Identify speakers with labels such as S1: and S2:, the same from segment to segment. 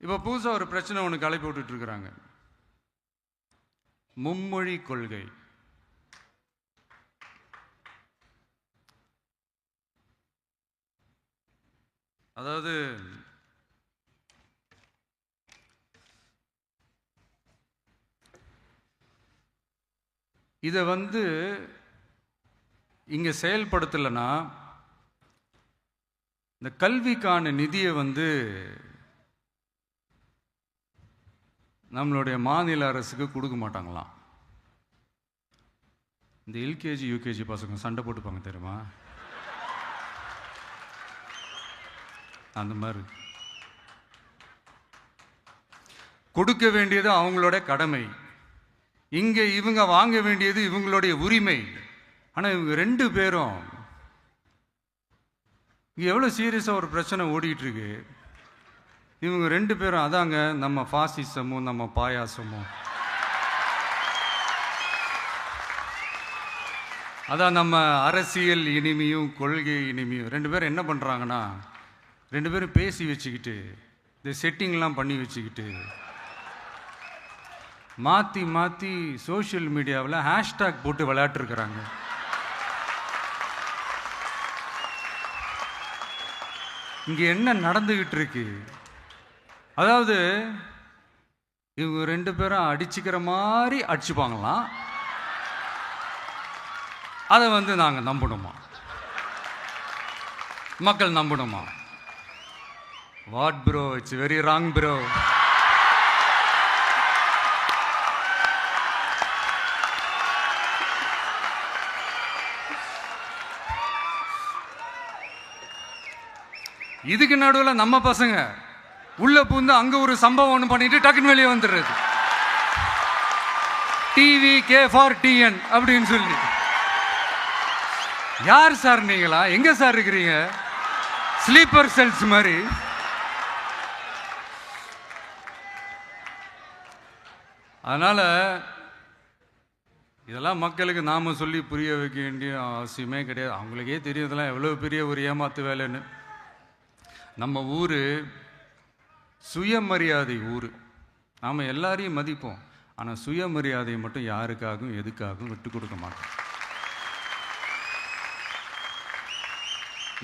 S1: இப்போ புதுசாக ஒரு பிரச்சனை ஒன்று கிளப்பி விட்டுட்டு இருக்கிறாங்க. மும்மொழி கொள்கை. அதாவது இதை இங்கே செயல்படுத்தலைன்னா இந்த கல்விக்கான நிதியை நம்மளுடைய மாநில அரசுக்கு கொடுக்க மாட்டாங்களாம். இந்த எல்கேஜி யூகேஜி பசங்க சண்டை போட்டுப்பாங்க தெரியுமா? அந்த மாதிரி கொடுக்க வேண்டியது அவங்களோட கடமை, இங்கே இவங்க வாங்க வேண்டியது இவங்களுடைய உரிமை. ஆனால் இவங்க ரெண்டு பேரும் இங்கே எவ்வளோ சீரியஸாக ஒரு பிரச்சனை ஓடிட்டு இருக்கு. இவங்க ரெண்டு பேரும் அதாங்க நம்ம பாசிசமும் நம்ம பாயாசமும், அதான் நம்ம அரசியல் இனிமையும் கொள்கை இனிமையும். ரெண்டு பேரும் என்ன பண்ணுறாங்கன்னா, ரெண்டு பேரும் பேசி வச்சுக்கிட்டு இந்த செட்டிங்லாம் பண்ணி வச்சுக்கிட்டு மாற்றி மாற்றி சோஷியல் மீடியாவில் ஹேஷ்டாக் போட்டு விளையாட்டுருக்குறாங்க. இங்கே என்ன நடந்துக்கிட்டு இருக்கு? அதாவது இவங்க ரெண்டு பேரும் அடிச்சுக்கிற மாதிரி அடிச்சுப்பாங்களாம். அதை நாங்கள் நம்பணுமா? மக்கள் நம்பணுமா? What bro, it's very wrong bro. இதுக்கு நடுவில் நம்ம பசங்க உள்ள பூந்து அங்க ஒரு சம்பவம் ஒன்று பண்ணிட்டு டக்குன்னு வெளியே வந்துடுறது. டிவி கே ஃபார் டிஎன் அப்படின்னு சொல்லி. யார் சார் நீங்களா? எங்க சார் இருக்கிறீங்க? ஸ்லீப்பர் செல்ஸ் மாதிரி. அதனால இதெல்லாம் மக்களுக்கு நாம சொல்லி புரிய வைக்க வேண்டிய அவசியமே கிடையாது. அவங்களுக்கே தெரியறதெல்லாம் எவ்வளவு பெரிய ஒரு ஏமாத்து வேலைன்னு. நம்ம ஊர் சுயமரியாதை ஊர். நாம் எல்லாரையும் மதிப்போம், ஆனால் சுயமரியாதையை மட்டும் யாருக்காகவும் எதுக்காகவும் விட்டு கொடுக்க மாட்டோம்.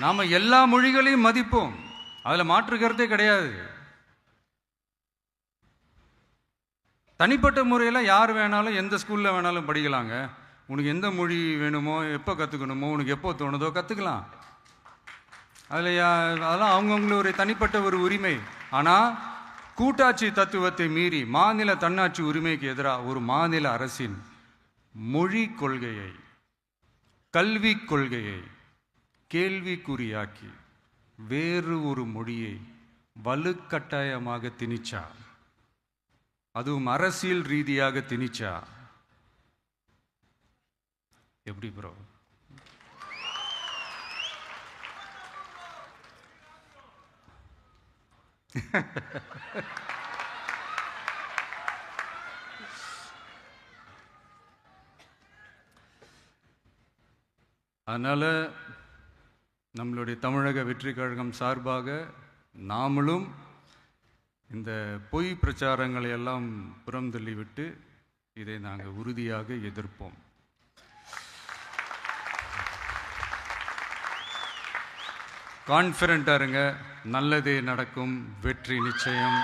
S1: நாம் எல்லா மொழிகளையும் மதிப்போம், அதில் மாற்றுக்கிறதே கிடையாது. தனிப்பட்ட முறையில் யார் வேணாலும் எந்த ஸ்கூலில் வேணாலும் படிக்கலாங்க. உனக்கு எந்த மொழி வேணுமோ, எப்போ கற்றுக்கணுமோ, உனக்கு எப்போ தோணுதோ கற்றுக்கலாம். அதெல்லாம் அவங்கவுங்களுடைய தனிப்பட்ட ஒரு உரிமை. ஆனால் கூட்டாட்சி தத்துவத்தை மீறி மாநில தன்னாட்சி உரிமைக்கு எதிராக ஒரு மாநில அரசின் மொழி கொள்கையை, கல்வி கொள்கையை கேள்விக்குறியாக்கி வேறு ஒரு மொழியை வலுக்கட்டாயமாக திணிச்சா, அதுவும் அரசியல் ரீதியாக திணிச்சா எப்படி ப்ரோ? அதனால நம்மளுடைய தமிழக வெற்றி கழகம் சார்பாக நாமளும் இந்த பொய் பிரச்சாரங்களை எல்லாம் புறம் தள்ளிவிட்டு இதை நாங்கள் உறுதியாக எதிர்ப்போம். கான்ஃபிடென்ட்டாக இருங்க, நல்லதே நடக்கும், வெற்றி நிச்சயம்.